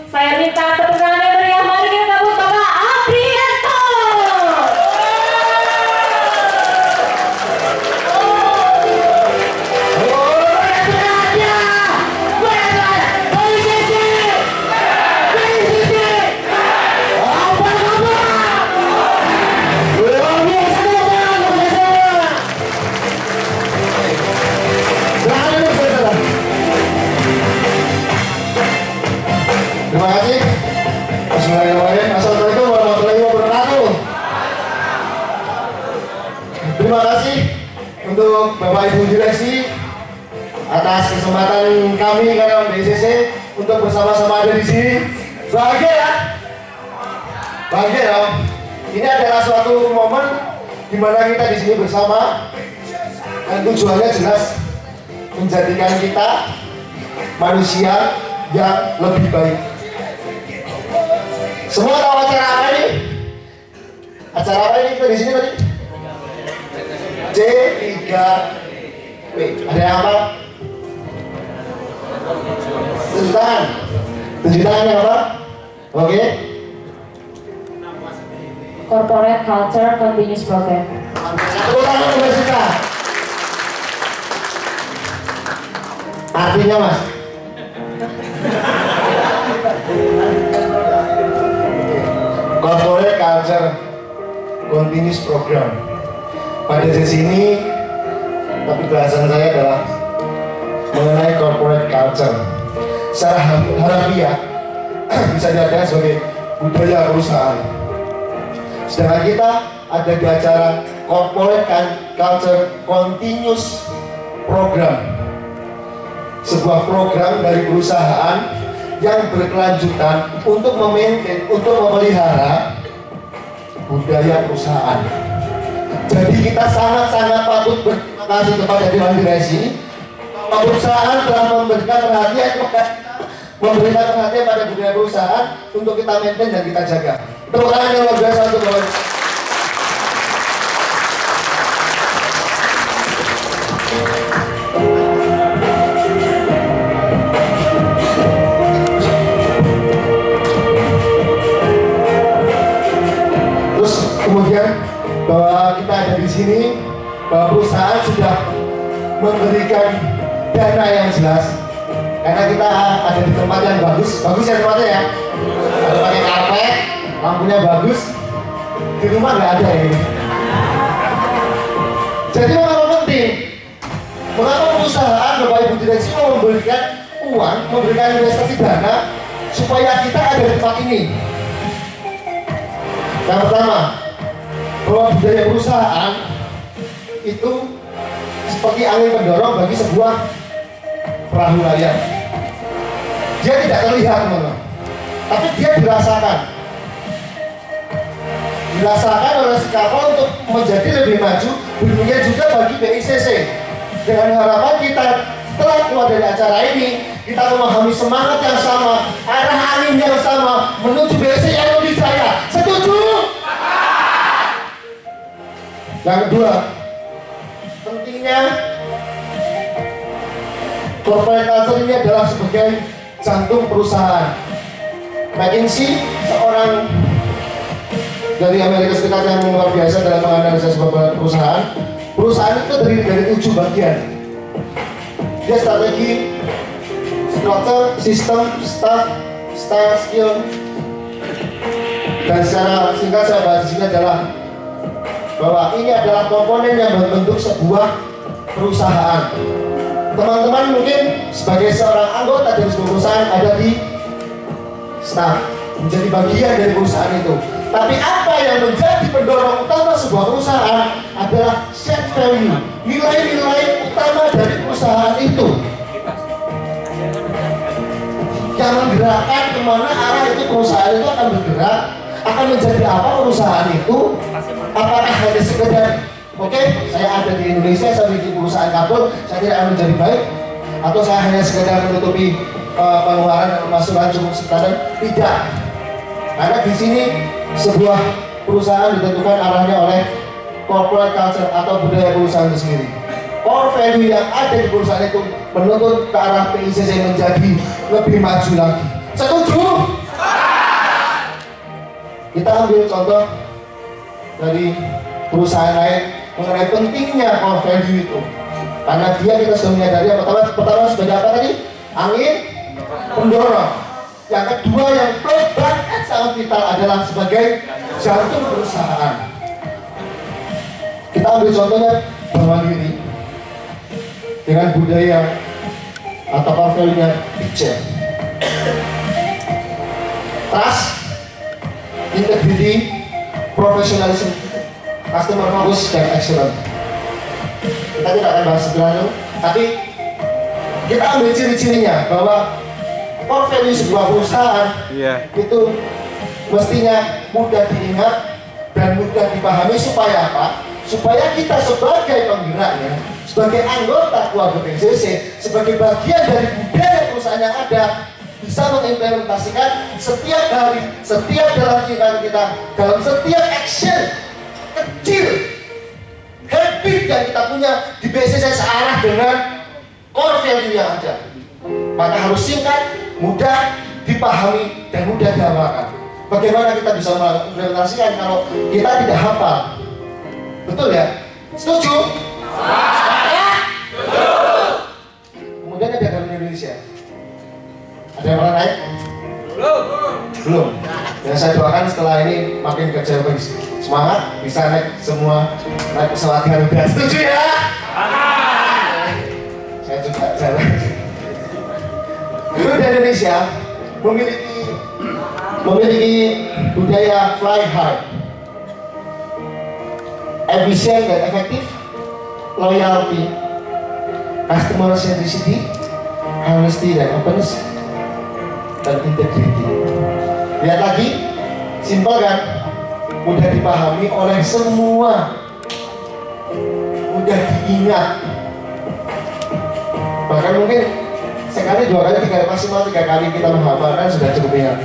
Saya minta tepuk tangan yang meriah, mari kita sambut Bapak Adrianto. Terima kasih. Bismillahirrahmanirrahim. Assalamualaikum warahmatullahi wabarakatuh. Terima kasih untuk Bapak Ibu Direksi atas kesempatan kami karyawan BCC untuk bersama-sama ada di sini. Bahagia ya? Bahagia ya? Ini adalah suatu momen di mana kita di sini bersama dan tujuannya jelas menjadikan kita manusia yang lebih baik. Semua tahu acara apa ini? Acara apa ini kita di sini tadi? C3W. Ada yang apa? Tunjuk tangan. Tunjuk tangan yang apa? Oke. Corporate Culture Continuous Program. Tepuk tangan untuk kita. Artinya mas? Corporate Culture Continuous Program. Pada sesi ini, tapi bahasan saya adalah mengenai corporate culture. Secara harafiah bisa dikatakan sebagai budaya perusahaan. Sedangkan kita ada di acara Corporate Culture Continuous Program, sebuah program dari perusahaan yang berkelanjutan untuk memaintain, untuk memelihara budaya perusahaan. Jadi kita sangat-sangat patut berterima kasih kepada Dewan Direksi. Perusahaan telah memberikan perhatian pada budaya perusahaan untuk kita maintain dan kita jaga. Tepuk tangan yang luar biasa untuk Bapak. Kemudian bahwa kita ada di sini, bahwa perusahaan sudah memberikan dana yang jelas, karena kita ada di tempat yang bagus ya tempatnya ya, ada pakai karpet, lampunya bagus, di rumah nggak ada ini. Jadi mengapa penting? Mengapa perusahaan Bapak Ibu Direksi mau memberikan uang, memberikan investasi dana supaya kita ada di tempat ini? Yang pertama, bahwa budaya perusahaan itu seperti angin pendorong bagi sebuah perahu layar. Dia tidak terlihat, teman-teman, tapi dia dirasakan oleh si kapal untuk menjadi lebih maju. Demikian juga bagi BICC, dengan harapan kita setelah keluar dari acara ini, kita memahami semangat yang sama, arah angin yang sama menuju BICC yang lebih jaya. Setuju? Yang kedua, pentingnya corporate culture ini adalah sebagai jantung perusahaan. McKinsey, seorang dari Amerika Serikat yang luar biasa dalam menganalisa sebuah perusahaan. Perusahaan itu terdiri dari 7 bagian. Dia strategi, struktur, sistem, staff, style, skill. Dan secara singkat saya bahas di sini adalah bahwa ini adalah komponen yang membentuk sebuah perusahaan. Teman-teman mungkin sebagai seorang anggota dari sebuah perusahaan ada di staff, menjadi bagian dari perusahaan itu. Tapi apa yang menjadi pendorong utama sebuah perusahaan adalah shared value, nilai-nilai utama dari perusahaan itu yang menggerakkan kemana arah itu perusahaan itu akan bergerak, akan menjadi apa perusahaan itu. Apakah hanya sekedar oke, saya ada di Indonesia, saya bikin perusahaan kabel, saya tidak akan menjadi baik, atau saya hanya sekedar menutupi pengeluaran dan pemasukan cukup standar? Tidak, karena di sini sebuah perusahaan ditentukan arahnya oleh corporate culture atau budaya perusahaan itu sendiri. Core value yang ada di perusahaan itu menuntut ke arah PICC menjadi lebih maju lagi, Setuju? Kita ambil contoh dari perusahaan lain mengenai pentingnya core value itu. Karena dia kita sudah menyadari yang pertama sebagai apa tadi? Angin pendorong. Yang kedua yang banget sangat vital adalah sebagai jantung perusahaan. Kita ambil contohnya Bank Mandiri dengan budaya atau core value-nya picture, trust, integrity, professionalism, customer focus, dan excellent. Kita tidak akan bahas sebenarnya, tapi kita ambil ciri-cirinya bahwa core value sebuah perusahaan itu mestinya mudah diingat dan mudah dipahami supaya apa? Supaya kita sebagai penggeraknya, sebagai anggota keluarga PCC, sebagai bagian dari budaya perusahaan yang ada, bisa mengimplementasikan setiap hari, setiap dalam kehidupan kita, dalam setiap action kecil, habit yang kita punya di BCC searah dengan core value yang ada. Maka harus singkat, mudah dipahami, dan mudah diamalkan. Bagaimana kita bisa mengimplementasikan kalau kita tidak hafal? Betul ya? Setuju? Ya. Kemudian ada garuda Indonesia. Ada yang pernah naik? Belum. Dan saya doakan setelah ini makin kerja lebih semangat, bisa naik semua naik pesawat Garuda. Setuju ya? Saya juga jalan. Garuda Indonesia memiliki budaya fly high, efisien dan efektif, loyalty, customer centricity, honesty dan openness, dan integrity. Lihat lagi, simpel kan? Mudah dipahami oleh semua, mudah diingat. Bahkan mungkin sekali, dua kali, tiga kali, maksimal 3 kali kita menghafalkan sudah cukup ingat.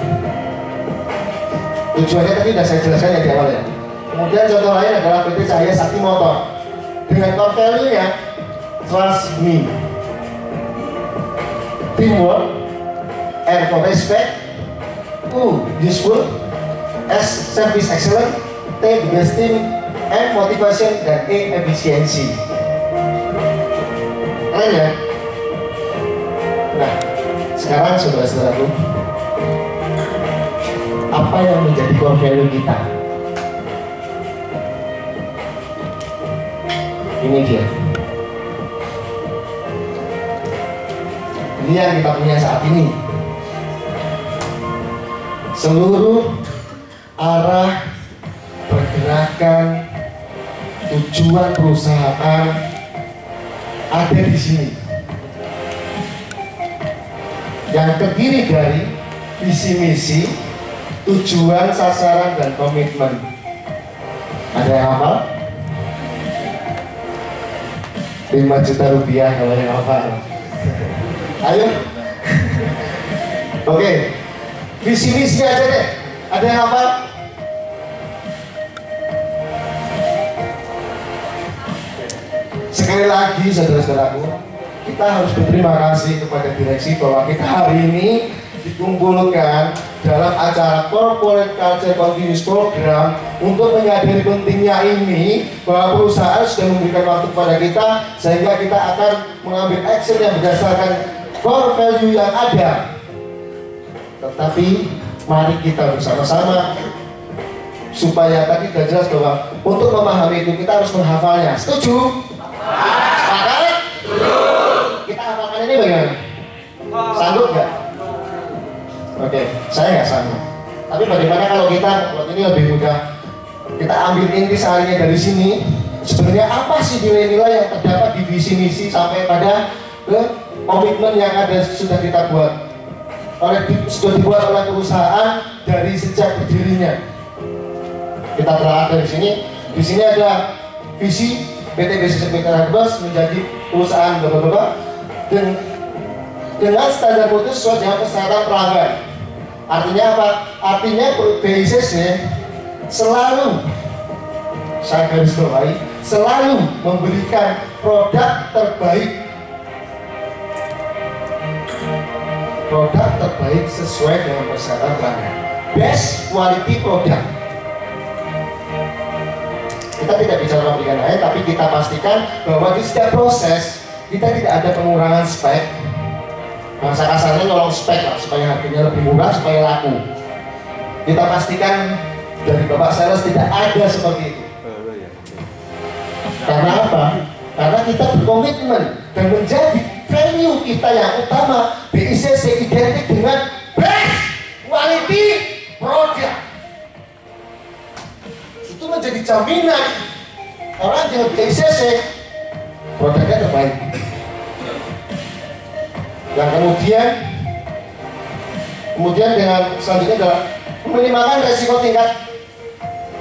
Tujuannya tadi sudah saya jelaskan ya di awal ya. Kemudian contoh lain adalah PT Cahaya Sakti Motor dengan core value-nya trust me, teamwork, R for respect, U useful, S service excellent, T business team, M motivation, dan E efisiensi. Keren ya? Nah, sekarang saudara-saudaraku, apa yang menjadi core value kita? Ini dia. Ini yang kita punya saat ini. Seluruh arah pergerakan tujuan perusahaan ada di sini. Yang terdiri dari visi misi, tujuan, sasaran, dan komitmen. Ada yang hafal? 5 juta rupiah kalau yang hafal. Ayo. Oke. Visi misi aja deh. Ada yang hafal? Sekali lagi saudara-saudaraku, kita harus berterima kasih kepada direksi bahwa kita hari ini dikumpulkan dalam acara Corporate Culture Continuous Program untuk menyadari pentingnya ini, bahwa perusahaan sudah memberikan waktu kepada kita sehingga kita akan mengambil action yang berdasarkan core value yang ada. Tetapi mari kita bersama-sama supaya tadi sudah jelas bahwa untuk memahami itu kita harus menghafalnya. Setuju? Sepakat? Kita hafalkan ini bagaimana? Sanggup nggak? Oke, saya nggak sanggup. Tapi bagaimana kalau kita, buat ini lebih mudah, kita ambil inti seharinya dari sini. Sebenarnya apa sih nilai-nilai yang terdapat di visi misi sampai pada komitmen yang ada sudah kita buat sudah dibuat oleh perusahaan dari sejak berdirinya. Kita telah dari sini. Di sini ada visi PT BCC Microharvest menjadi perusahaan bla dengan standar mutu sesuai dengan kesehatan pelanggan. Artinya apa? Artinya BCC selalu, saya garis bawahi, selalu memberikan produk terbaik produk terbaik sesuai dengan persyaratan pelanggan. Best quality product. Kita tidak bicara pabrikan lain, tapi kita pastikan bahwa di setiap proses kita tidak ada pengurangan spek. Bahasa kasarnya nyolong spek lah, supaya harganya lebih murah, supaya laku. Kita pastikan dari Bapak sales tidak ada seperti itu. Karena apa? Karena kita berkomitmen dan menjadi value kita yang utama. BICC identik dengan best quality product. Itu menjadi jaminan orang yang BICC produknya terbaik. Yang kemudian dengan selanjutnya adalah meminimalkan resiko tingkat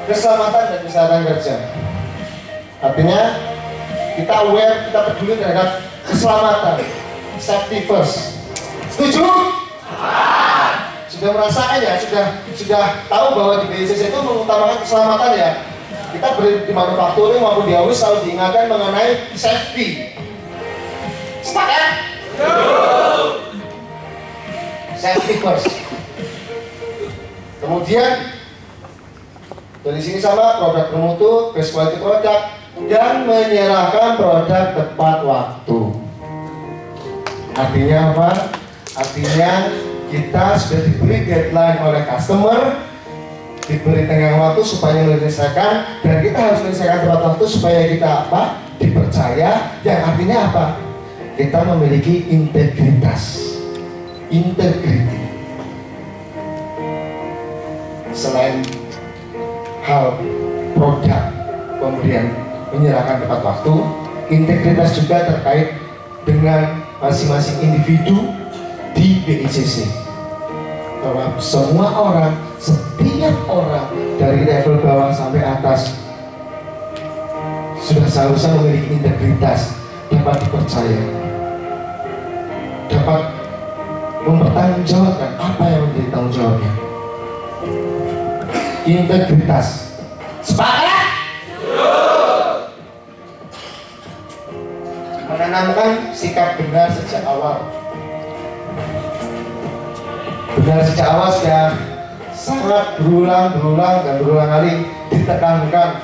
keselamatan dan kesehatan kerja. Artinya kita aware, kita peduli terhadap keselamatan, safety first. Setuju? Sudah merasakan ya, sudah tahu bahwa di BICC itu mengutamakan keselamatan ya. Kita di manufacturing maupun di AWIS selalu diingatkan mengenai safety. Sepakat? Safety first. Kemudian dari sini sama produk bermutu, best quality product, dan menyerahkan produk tepat waktu. Artinya apa? Artinya kita sudah diberi deadline oleh customer, diberi tenggang waktu supaya menyelesaikan, dan kita harus menyelesaikan tepat waktu supaya kita apa? Dipercaya. Yang artinya apa? Kita memiliki integritas. Integrity. Selain hal produk pemberian menyerahkan tepat waktu, integritas juga terkait dengan masing-masing individu di BICC. Bahwa semua orang, setiap orang dari level bawah sampai atas sudah seharusnya memiliki integritas, dapat dipercaya, dapat mempertanggungjawabkan apa yang menjadi tanggung jawabnya. Integritas. Sepakat? Menanamkan sikap benar sejak awal. Benar sejak awal sudah sangat berulang kali ditekankan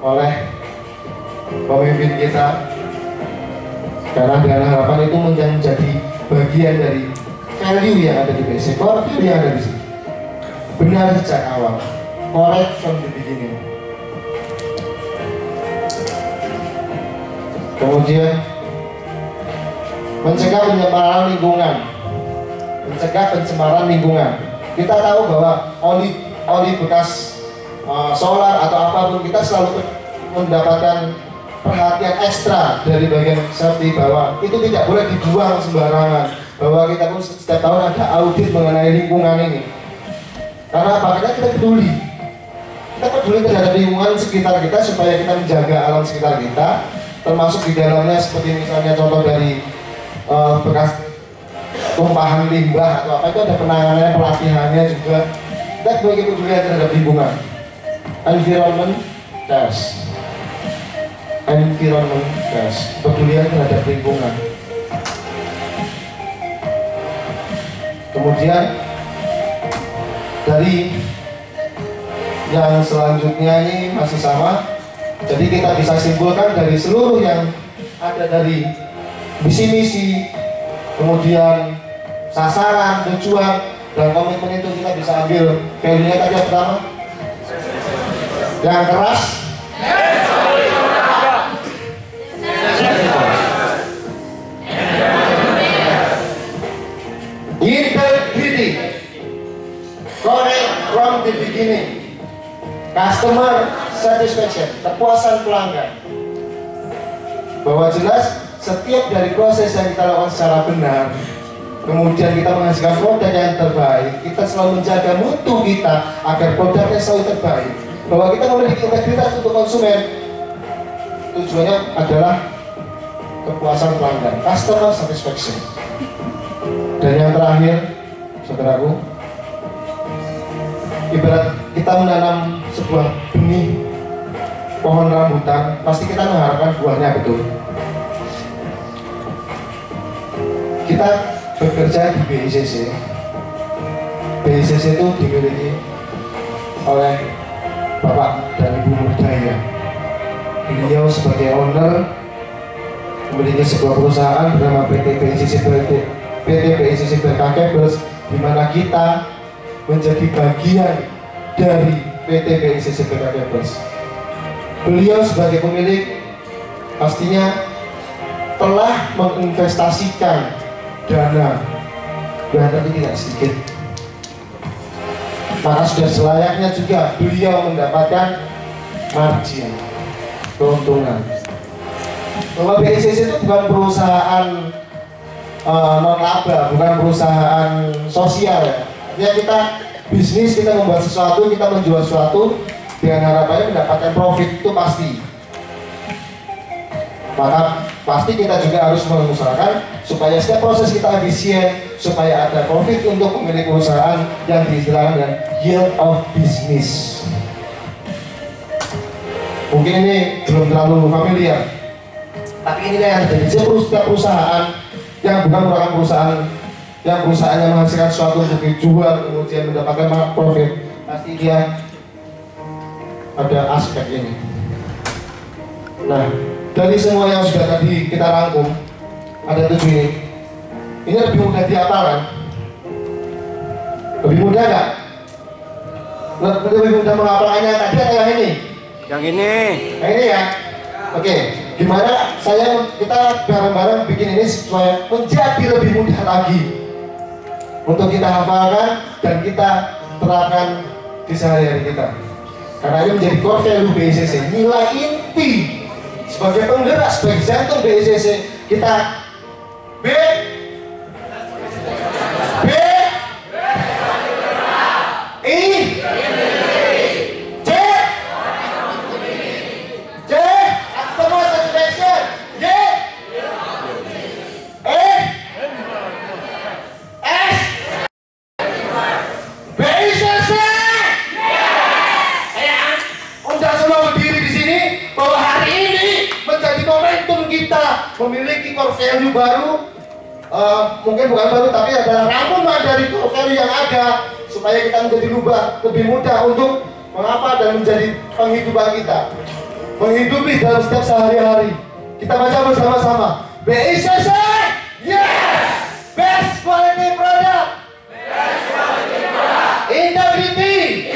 oleh pemimpin kita. Karena dengan harapan itu menjadi bagian dari value yang ada di BICC, core value yang ada di sini. Benar sejak awal. Correct from the beginning. Kemudian mencegah pencemaran lingkungan. Mencegah pencemaran lingkungan. Kita tahu bahwa oli bekas solar atau apapun, kita selalu mendapatkan perhatian ekstra dari bagian safety bahwa itu tidak boleh dibuang sembarangan. Bahwa kita pun setiap tahun ada audit mengenai lingkungan ini. Karena apa? Karena kita peduli. Kita peduli terhadap lingkungan sekitar kita supaya kita menjaga alam sekitar kita, termasuk di dalamnya seperti misalnya contoh dari bekas tumpahan limbah atau apa, itu ada penanganannya, pelatihannya juga. Kita sebagai pedulian terhadap lingkungan. Environment test. Environment test. Pedulian terhadap lingkungan. Kemudian dari yang selanjutnya ini masih sama. Jadi kita bisa simpulkan dari seluruh yang ada dari misi-misi, kemudian sasaran, tujuan, dan komitmen itu kita bisa ambil value-nya tadi yang pertama. Yang keras. Integrity. Correct from the beginning. Customer satisfaction, kepuasan pelanggan. Bahwa jelas setiap dari proses yang kita lakukan secara benar, kemudian kita menghasilkan produk yang terbaik, kita selalu menjaga mutu kita agar produknya selalu terbaik. Bahwa kita memiliki integritas untuk konsumen, tujuannya adalah kepuasan pelanggan, customer satisfaction. Dan yang terakhir, saudaraku, ibarat kita menanam sebuah benih pohon rambutan, pasti kita mengharapkan buahnya betul. Kita bekerja di BICC. BICC itu dimiliki oleh Bapak dan Ibu Murdaya. Beliau sebagai owner memiliki sebuah perusahaan bernama PT BICC BRK Cables, di mana kita menjadi bagian dari PT BICC BRK Cables. Beliau sebagai pemilik pastinya telah menginvestasikan dana tapi tidak sedikit. Maka sudah selayaknya juga beliau mendapatkan margin, keuntungan. Bahwa BICC itu bukan perusahaan non-laba, bukan perusahaan sosial ya. Artinya kita bisnis, kita membuat sesuatu, kita menjual sesuatu dengan harapannya mendapatkan profit, itu pasti. Maka pasti kita juga harus mengusahakan supaya setiap proses kita efisien, supaya ada profit untuk pemilik perusahaan yang diistilahkan dengan yield of business. Mungkin ini belum terlalu familiar, tapi ini yang terjadi. Setiap perusahaan yang bukan merupakan perusahaan yang menghasilkan sesuatu untuk dijual kemudian mendapatkan profit, pasti dia ada aspek ini. Nah, dari semua yang sudah tadi kita rangkum, ada 7 ini. Ini lebih mudah dihafalkan? Lebih mudah nggak? Lebih mudah menghafalkannya tadi atau yang ini? Yang ini. Yang ini ya? Oke, gimana kita bareng-bareng bikin ini supaya menjadi lebih mudah lagi untuk kita hafalkan dan kita terapkan di sehari-hari kita. Karena ini menjadi core value BICC, nilai inti sebagai penggerak, sebagai jantung BICC. Kita B I J customer satisfaction, Y S BICC. Saya undang semua berdiri di sini bahwa hari ini menjadi momentum kita memiliki core value baru. Mungkin bukan baru, tapi adalah rangkuman dari core value yang ada supaya kita menjadi lebih mudah untuk mengapa dan menjadi penghidupan kita, menghidupi dalam setiap sehari-hari. Kita baca bersama-sama. BICC, yes! Best quality product, integrity,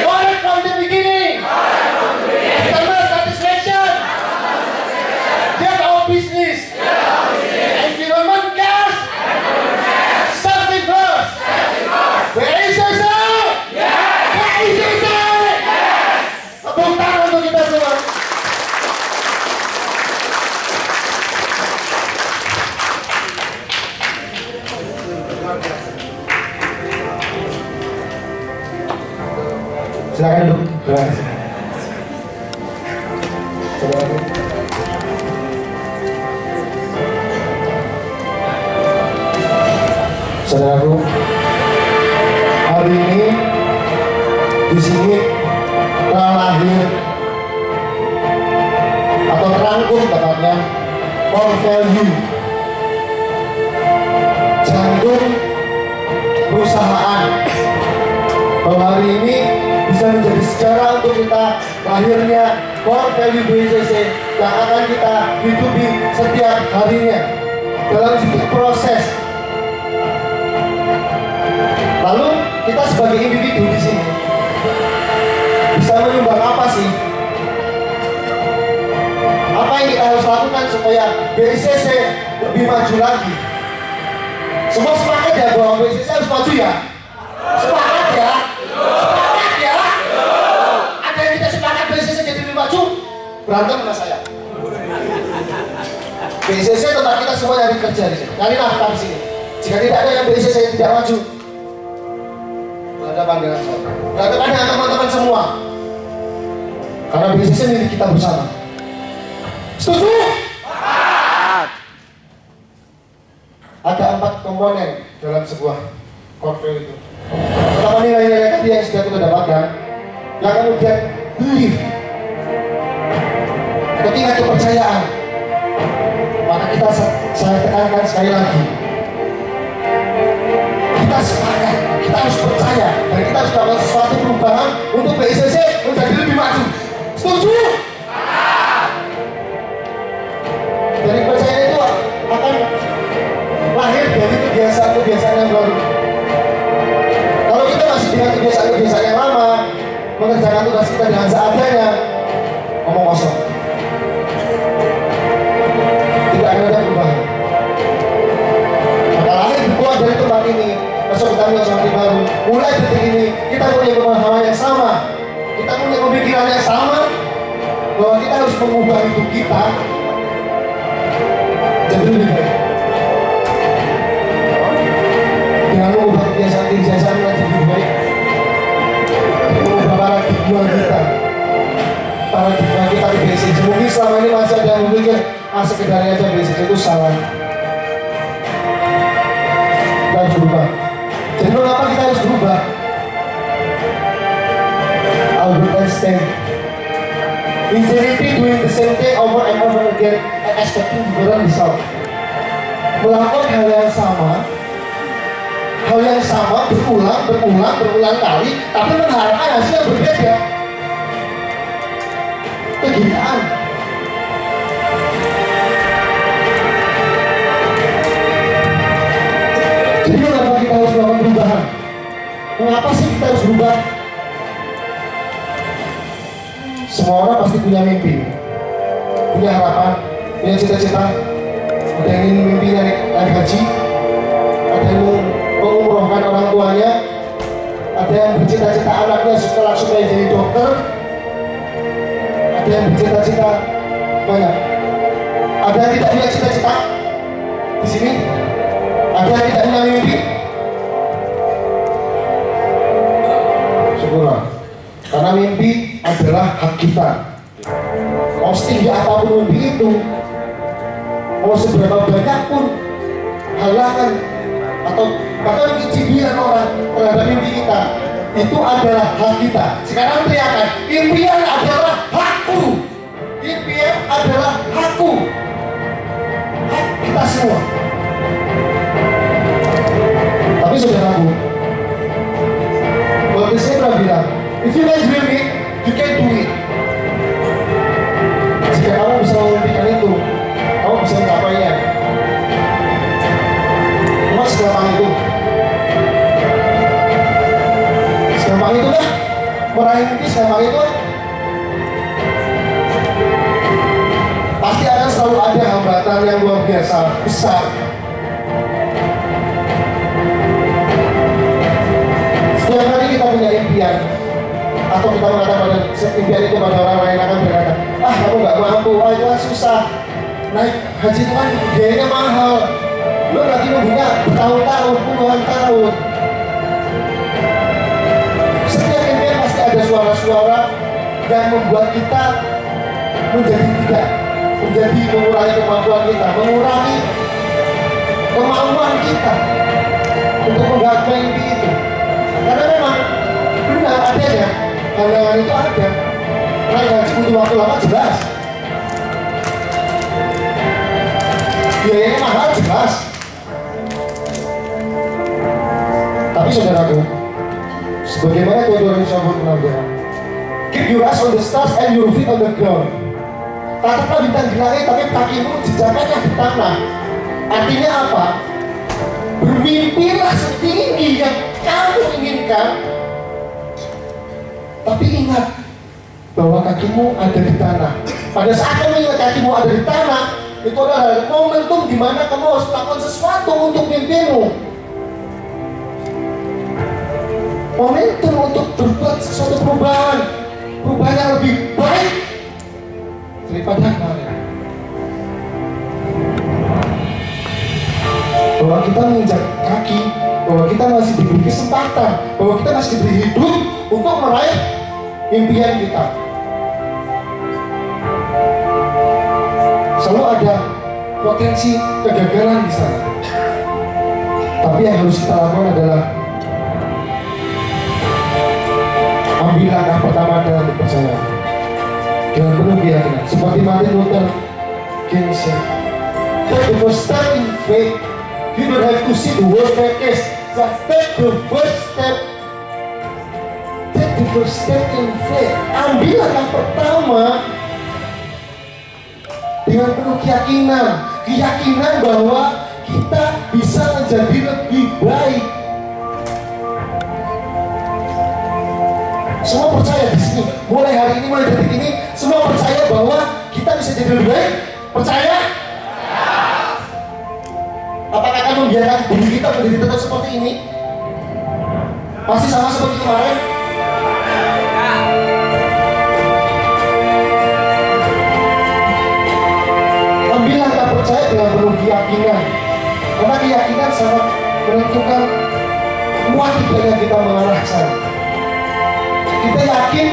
knowledge from the beginning, customer satisfaction, get our business, environment cares, safety first. BICC, BICC, tepuk tangan untuk kita semua. Silakan duduk. Terima kasih. Saudaraku, hari ini di sini telah lahir atau terangkum tepatnya core value, jantung perusahaan. Bahwa hari ini bisa menjadi sejarah untuk kita lahirnya core value BICC yang akan kita hidupi setiap harinya dalam setiap proses. Lalu kita sebagai individu di sini bisa menyumbang apa sih? Apa yang kita harus lakukan supaya BICC lebih maju lagi? Semua sepakat ya bahwa BICC harus maju ya? Sepakat ya? Sepakat ya? Ada yang tidak sepakat BICC jadi lebih maju? Berantem sama saya. BICC tempat kita semua nyari kerja di sini, nyari nafkah di sini. Jika tidak ada yang BICC yang tidak maju, berhadapan dengan saya, berhadapan dengan teman-teman semua. Karena BICC milik kita bersama. Setuju? Ada 4 komponen dalam sebuah core value itu. Pertama, nilai-nilai tadi yang sudah kita dapatkan, yang kemudian belief atau tingkat kepercayaan. Maka saya tekankan sekali lagi, kita harus melakukan sesuatu perubahan untuk BICC menjadi lebih maju. Setuju? Dari kepercayaan itu akan lahir dari kebiasaan-kebiasaan yang baru. Kalau kita masih dengan kebiasaan-kebiasaan yang lama, mengerjakan tugas kita dengan seadanya, ngomong kosong, tidak ada perubahan. Maka lahir keluar dari tempat ini, besok kita punya sesuatu baru. Mulai detik ini kita punya pemahaman yang sama, kita punya pemikiran yang sama, bahwa kita harus mengubah hidup kita jadi lebih baik. Dengan mengubah kebiasaan menjadi lebih baik, mengubah paradigma kita di BICC. Mungkin selama ini masih ada yang berpikir sekedarnya aja BICC itu salah. Kita harus berubah. Jadi mengapa kita harus berubah? Albert Einstein, insanity doing the same thing over and over again and expecting different result. Melakukan hal yang sama berulang kali, tapi mengharapkan hasil yang berbeda. Kegilaan. Jadi mengapa kita harus melakukan perubahan? Mengapa sih kita harus berubah? Semua orang pasti punya mimpi, punya harapan, punya cita-cita. Ada yang ingin mimpinya naik haji, ada yang mengumrohkan orang tuanya, ada yang bercita-cita anaknya supaya jadi dokter, ada yang bercita-cita banyak. Ada yang tidak punya cita-cita di sini, ada yang tidak punya mimpi. Syukurlah, karena mimpi adalah hak kita. Mau setinggi apapun mimpi itu, mau seberapa banyak pun halangan atau bahkan cibiran orang terhadap mimpi kita, itu adalah hak kita. Sekarang teriakan, impian adalah hakku. Impian adalah hakku. Hak kita semua. Tapi saudaraku, Walt Disney pernah bilang, if you can dream it, you can do it. Jika kamu bisa memimpikan itu, kamu bisa menggapainya. Mas segampang itu. Segampang itu kan? Meraih mimpi segampang itu kan? Pasti akan selalu ada hambatan yang luar biasa, besar. Setiap hari kita punya impian, atau kita mengatakan impian itu pada orang lain akan berkata, kamu gak mampu, itu kan susah. Naik haji itu kan biayanya mahal, lo lagi nunggunya bertahun-tahun, puluhan tahun. Setiap impian pasti ada suara-suara yang membuat kita menjadi mengurangi kemampuan kita, mengurangi kemauan kita untuk menggapai mimpi itu. Karena memang benar adanya halangan itu ada. Naik haji butuh waktu lama jelas, biayanya mahal jelas. Tapi saudaraku, sebagaimana Tuhan Yesus pernah bilang, keep your eyes on the stars and your feet on the ground. Tataplah bintang di langit, tapi kakimu jejaknya di tanah. Artinya apa? Bermimpilah setinggi yang kamu inginkan, tapi ingat bahwa kakimu ada di tanah. Pada saat kamu ingat kakimu ada di tanah, itu adalah momentum di mana kamu harus melakukan sesuatu untuk mimpimu. Momentum untuk berbuat sesuatu perubahan yang lebih baik daripada kemarin. Bahwa kita menginjak kaki, bahwa kita masih diberi kesempatan, bahwa kita masih diberi hidup untuk meraih impian kita. Selalu ada potensi kegagalan di sana. Tapi yang harus kita lakukan adalah ambil langkah pertama dalam percaya dengan penuh keyakinan. Seperti Martin Luther King said, take the first step in faith. You don't have to see the world like this. Just take the first step first step in faith. Ambil langkah pertama dengan penuh keyakinan bahwa kita bisa menjadi lebih baik. Semua percaya di sini, mulai hari ini, mulai detik ini, semua percaya bahwa kita bisa jadi lebih baik. Percaya? Apakah akan membiarkan diri kita menjadi tetap seperti ini? Masih sama seperti kemarin? Ambil langkah percaya dengan penuh keyakinan, karena keyakinan sangat menentukan kuat tidaknya kita mengarah sana. Kita yakin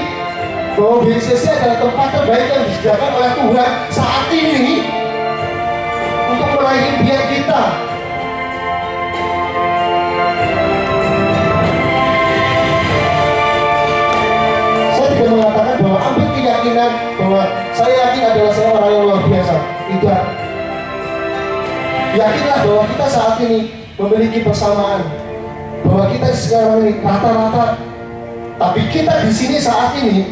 bahwa BCC adalah tempat terbaik yang disediakan oleh Tuhan saat ini untuk meraih impian kita. Saya tidak mengatakan bahwa ambil keyakinan bahwa saya yakin adalah saya orang yang luar biasa. Tidak. Yakinlah bahwa kita saat ini memiliki persamaan, bahwa kita sekarang ini rata-rata. Tapi kita di sini saat ini,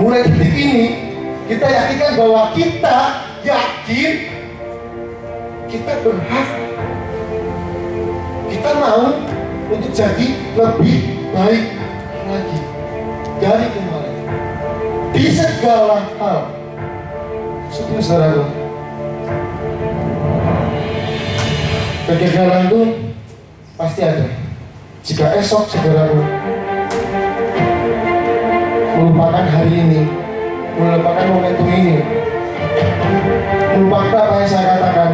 mulai detik ini, kita yakinkan bahwa kita yakin kita berhak, kita mau untuk jadi lebih baik lagi dari kemarin di segala hal. Seperti saudaraku, kegagalan itu pasti ada. Jika esok saudaraku melupakan hari ini, melupakan momentum ini, melupakan apa yang saya katakan,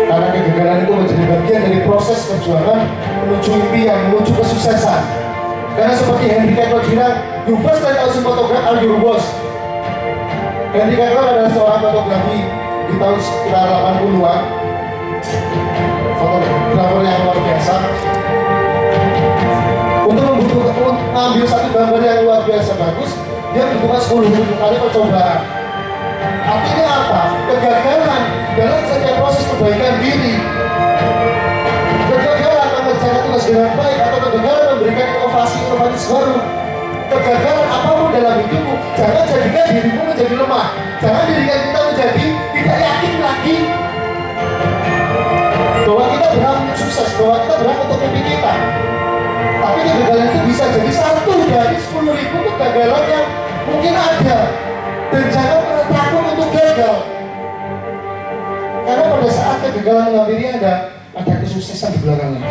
karena kegagalan itu menjadi bagian dari proses perjuangan menuju impian, menuju kesuksesan. Karena seperti Henry Cavill bilang, you first 10,000 photograph are your boss. Henry Cavill adalah seorang fotografi di tahun sekitar 80-an, fotografer yang luar biasa. Untuk mengambil satu gambar yang luar biasa bagus, dia membutuhkan 10.000 kali percobaan. Artinya apa? Kegagalan dalam setiap proses perbaikan diri, kegagalan mengerjakan tugas dengan baik, atau kegagalan memberikan inovasi baru, kegagalan apapun dalam hidupmu, jangan jadikan dirimu menjadi lemah. Jangan jadikan kita menjadi tidak yakin lagi bahwa kita berhak untuk sukses, bahwa kita berhak untuk mimpi kita. Tapi kegagalan itu bisa jadi satu dari 10.000 kegagalan yang mungkin ada. Dan jangan pernah takut untuk gagal, karena pada saat kegagalan menghampiri ada kesuksesan di belakangnya.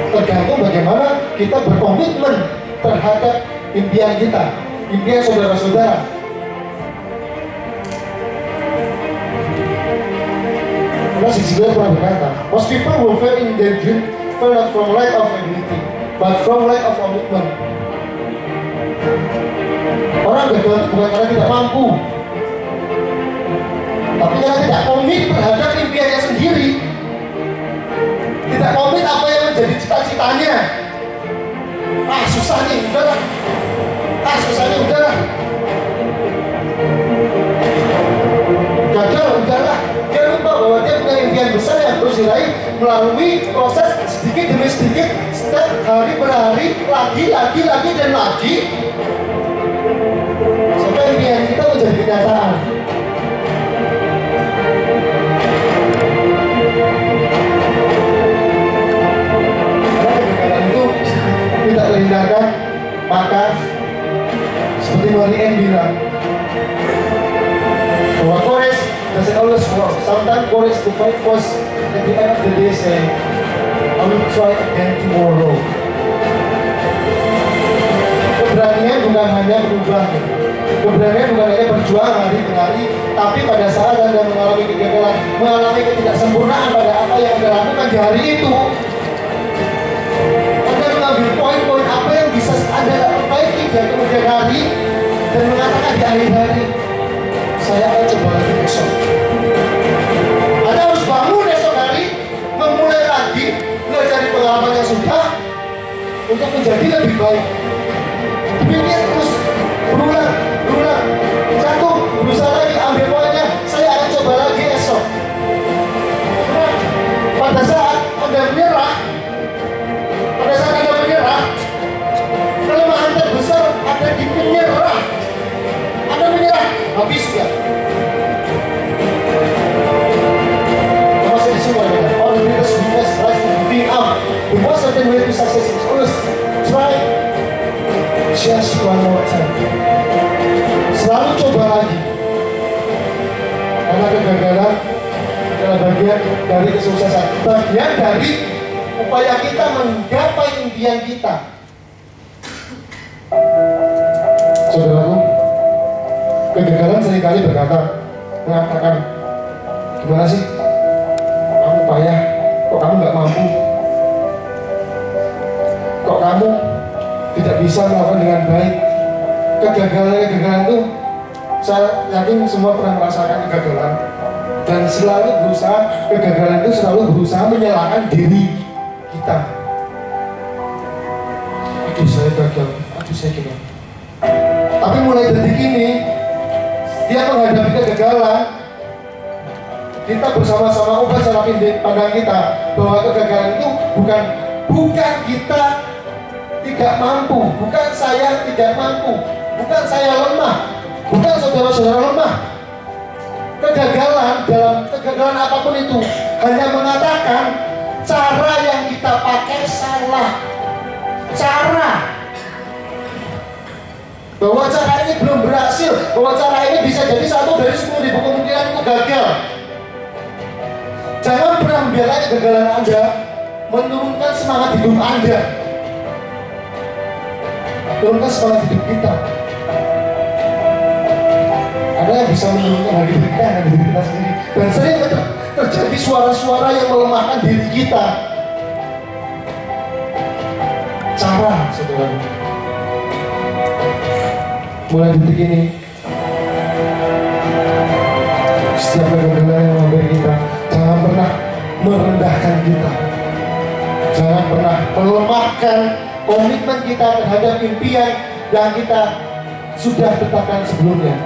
Tergantung bagaimana kita berkomitmen terhadap impian kita, impian saudara-saudara. Karena Shakespeare pernah berkata, most people will fail in their dream, fail not from lack of ability, but from lack of commitment. Orang gagal bukan karena tidak mampu, tapi karena tidak komit terhadap impiannya sendiri, tidak komit apa yang menjadi cita-citanya. Susah nih, udahlah. Susahnya udahlah. Gagal, udahlah. Dia lupa bahwa dia punya impian besar yang terus diraih melalui proses sedikit demi sedikit, step hari per hari, lagi dan lagi, sampai impian kita menjadi kenyataan. Karena kegagalan itu tidak terhindarkan, maka seperti Marie Anne bilang bahwa courage doesn't always work. Sometimes courage to fight first, at the end of the day say, I will try again tomorrow. Keberanian bukan hanya berubah, keberanian bukan hanya berjuang hari per hari, tapi pada saat Anda mengalami kegagalan, mengalami ketidaksempurnaan pada apa yang Anda lakukan di hari itu, Anda mengambil poin-poin apa yang bisa Anda perbaiki dari kemudian hari, dan mengatakan di akhir hari, saya akan coba lagi besok. Anda harus bangun esok hari, memulai lagi, belajar dari pengalaman yang sudah, untuk menjadi lebih baik. Demikian terus, berulang, jatuh, berusaha lagi, ambil poinnya, saya akan coba lagi esok. Karena pada saat Anda menyerah, Habis ya. Masih di semua ya. All the greatest weakness lies in giving up. The most certain way to success is always try just one more time. Selalu coba lagi. Karena kegagalan adalah bagian dari kesuksesan, bagian dari upaya kita menggapai impian kita. Saudaraku, kegagalan seringkali mengatakan, gimana sih? Kamu payah, kok kamu nggak mampu? Kok kamu tidak bisa melakukan dengan baik? Kegagalan itu, saya yakin semua pernah merasakan kegagalan. Dan selalu berusaha, kegagalan itu selalu berusaha menyalahkan diri kita. Aduh saya gagal, aduh saya gagal. Tapi mulai detik ini, setiap menghadapi kegagalan, kita bersama-sama ubah cara pandang kita bahwa kegagalan itu bukan kita tidak mampu, bukan saya tidak mampu, bukan saya lemah, bukan saudara-saudara lemah. Kegagalan apapun itu hanya mengatakan cara yang kita pakai salah. Bahwa cara ini belum berhasil, bahwa cara ini bisa jadi 1 dari 10.000 kemungkinan itu gagal. Jangan pernah membiarkan kegagalan Anda menurunkan semangat hidup Anda, menurunkan semangat hidup kita. Ada yang bisa menurunkan harga diri kita, harga diri kita sendiri. Dan sering terjadi suara-suara yang melemahkan diri kita. Cara, saudara, mulai detik ini, setiap kegagalan yang memberi kita, jangan pernah merendahkan kita, jangan pernah melemahkan komitmen kita terhadap impian yang kita sudah tetapkan sebelumnya.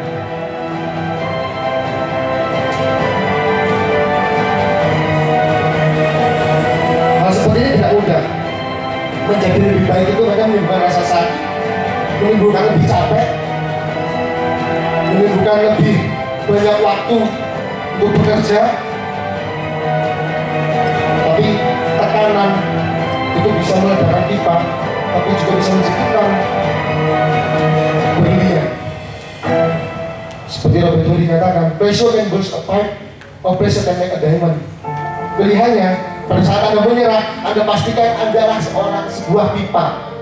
Menjadi lebih baik itu kadang menimbulkan rasa sakit, menimbulkan lebih capek, menimbulkan lebih banyak waktu untuk bekerja. Tapi tekanan itu bisa meledakkan pipa, tapi juga bisa menciptakan brilian. Seperti Robert Hood dikatakan, pressure can burst a pipe, or pressure can make a diamond. Pilihannya, pada saat Anda menyerah, Anda pastikan Anda adalah sebuah pipa.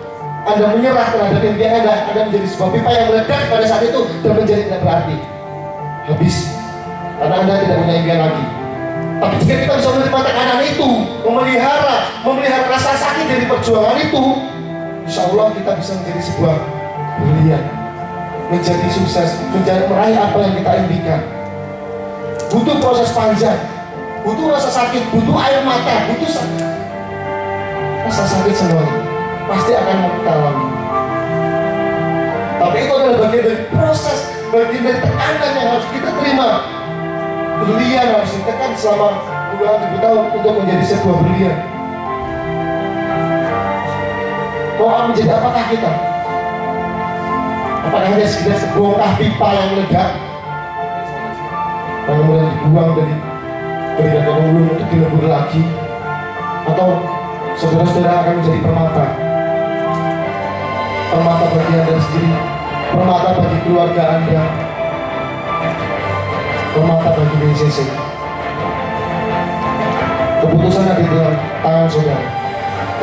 Anda menyerah terhadap impian Anda menjadi sebuah pipa yang meledak pada saat itu dan menjadi tidak berarti. Habis, karena Anda tidak punya impian lagi. Tapi jika kita bisa menerima tekanan itu, memelihara rasa sakit dari perjuangan itu, insya Allah kita bisa menjadi sebuah brilian, menjadi sukses, meraih apa yang kita impikan. Butuh proses panjang, butuh rasa sakit, butuh air mata, butuh rasa sakit semuanya pasti akan kita alami. Tapi itu adalah bagian dari proses, bagian dari tekanan yang harus kita terima. Berlian harus ditekan selama 2000 tahun untuk menjadi sebuah berlian. Mau menjadi apakah kita? Apakah hanya sekedar sebongkah pipa yang meledak, lalu kemudian dibuang dari hulu untuk dilebur lagi, atau saudara-saudara akan menjadi permata bagi Anda sendiri, permata bagi keluarga Anda, permata bagi BCC. Keputusan ada di dalam tangan saudara.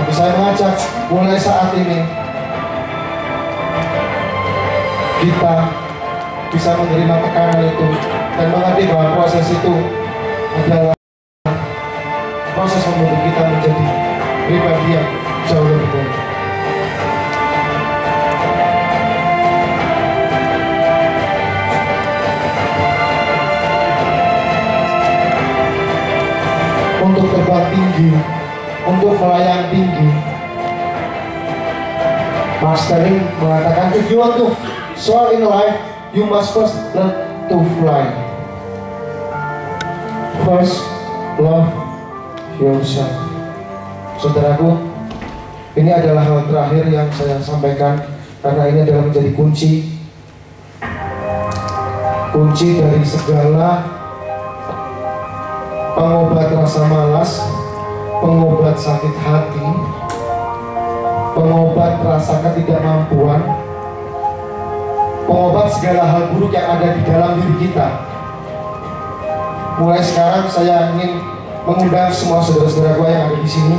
Tapi saya mengajak mulai saat ini kita bisa menerima tekanan itu dan mengerti bahwa proses itu adalah proses membentuk kita menjadi pribadi yang jauh lebih baik. Untuk terbang tinggi, untuk melayang tinggi, Mastering mengatakan, if you want to soar in life, you must first learn to fly. First, love yourself. Saudaraku, ini adalah hal terakhir yang saya sampaikan karena ini adalah menjadi kunci kunci dari segala pengobat rasa malas, pengobat sakit hati, pengobat rasa ketidakmampuan, pengobat segala hal buruk yang ada di dalam diri kita. Mulai sekarang saya ingin mengundang semua saudara-saudara gue yang ada di sini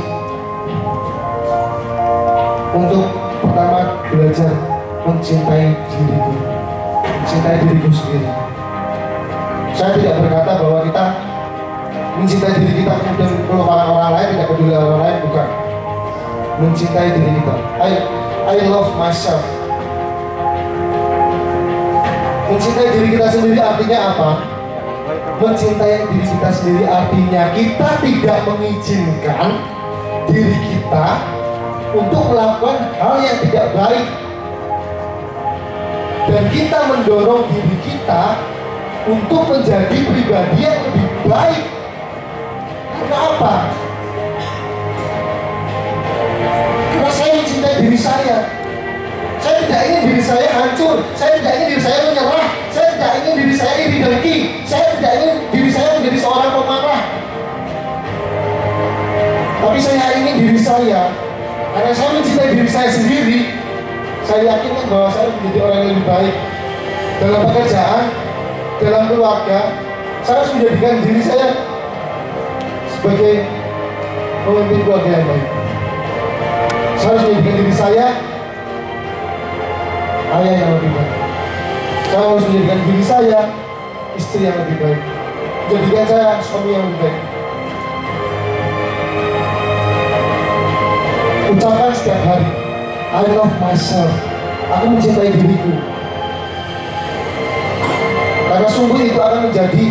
untuk pertama belajar mencintai diriku, mencintai diriku sendiri. Saya tidak berkata bahwa kita mencintai diri kita kemudian melupakan orang lain, tidak peduli orang lain, bukan. Mencintai diri kita. I love myself. Mencintai diri kita sendiri artinya apa? Mencintai diri kita sendiri artinya kita tidak mengizinkan diri kita untuk melakukan hal yang tidak baik, dan kita mendorong diri kita untuk menjadi pribadi yang lebih baik. Karena apa? Karena saya mencintai diri saya. Saya tidak ingin diri saya hancur. Saya tidak ingin diri saya menyerah. Saya tidak ingin diri saya iri dengki. Saya tidak ingin diri saya menjadi seorang pemarah. Tapi saya ingin diri saya, karena saya mencintai diri saya sendiri, saya yakin bahwa saya menjadi orang yang lebih baik dalam pekerjaan, dalam keluarga. Saya harus menjadikan diri saya sebagai pemimpin keluarga yang baik. Saya harus menjadikan diri saya ayah yang lebih baik. Saya harus menjadikan diri saya istri yang lebih baik. Jadikan saya suami yang lebih baik. Ucapkan setiap hari, I love myself. Aku mencintai diriku. Karena sungguh itu akan menjadi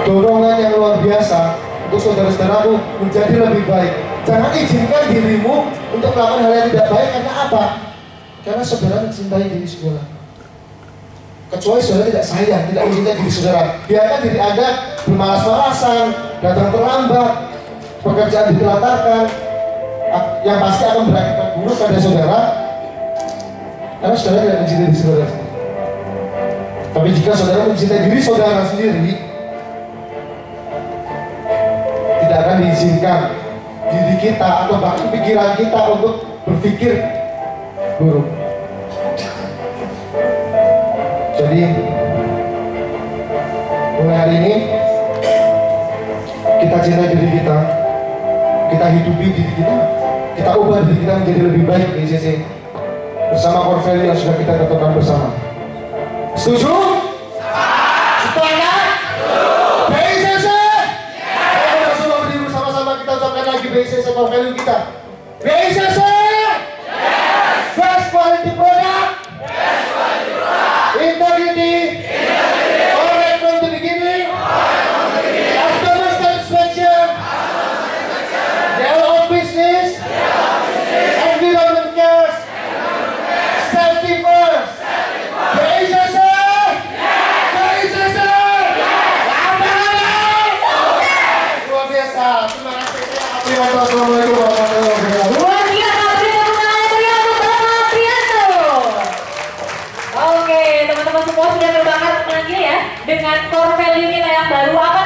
dorongan yang luar biasa untuk saudara-saudaraku menjadi lebih baik. Jangan izinkan dirimu untuk melakukan hal yang tidak baik. Karena apa? Karena saudara mencintai diri saudara. Kecuali saudara tidak sayang, tidak mencintai diri saudara, biarkan diri Anda bermalas-malasan, datang terlambat, pekerjaan ditelantarkan, yang pasti akan berakibat buruk pada saudara, karena saudara tidak mencintai diri saudara. Tapi jika saudara mencintai diri saudara sendiri, tidak akan diizinkan diri kita atau bahkan pikiran kita untuk berpikir buruk. Jadi mulai hari ini kita cintai diri kita, kita hidupi diri kita, kita ubah diri kita menjadi lebih baik di ICC bersama core value yang sudah kita tetapkan bersama. Setuju? Sepakat? BICC? Kita semua berdiri bersama-sama, kita ucapkan lagi BICC core value kita. BICC? Best quality product? Integrity? Alright from the beginning? Customer satisfaction? Yellow of business? Environment cares? Safety first? BICC? BICC? Luar biasa. Terima kasih. Assalamualaikum warahmatullahi wabarakatuh. Luar biasa, beri tepuk tangan yang meriah untuk Bapak Prianto. Oke, teman-teman semua sudah terbakar tenaganya ya dengan core value kita yang baru. Apa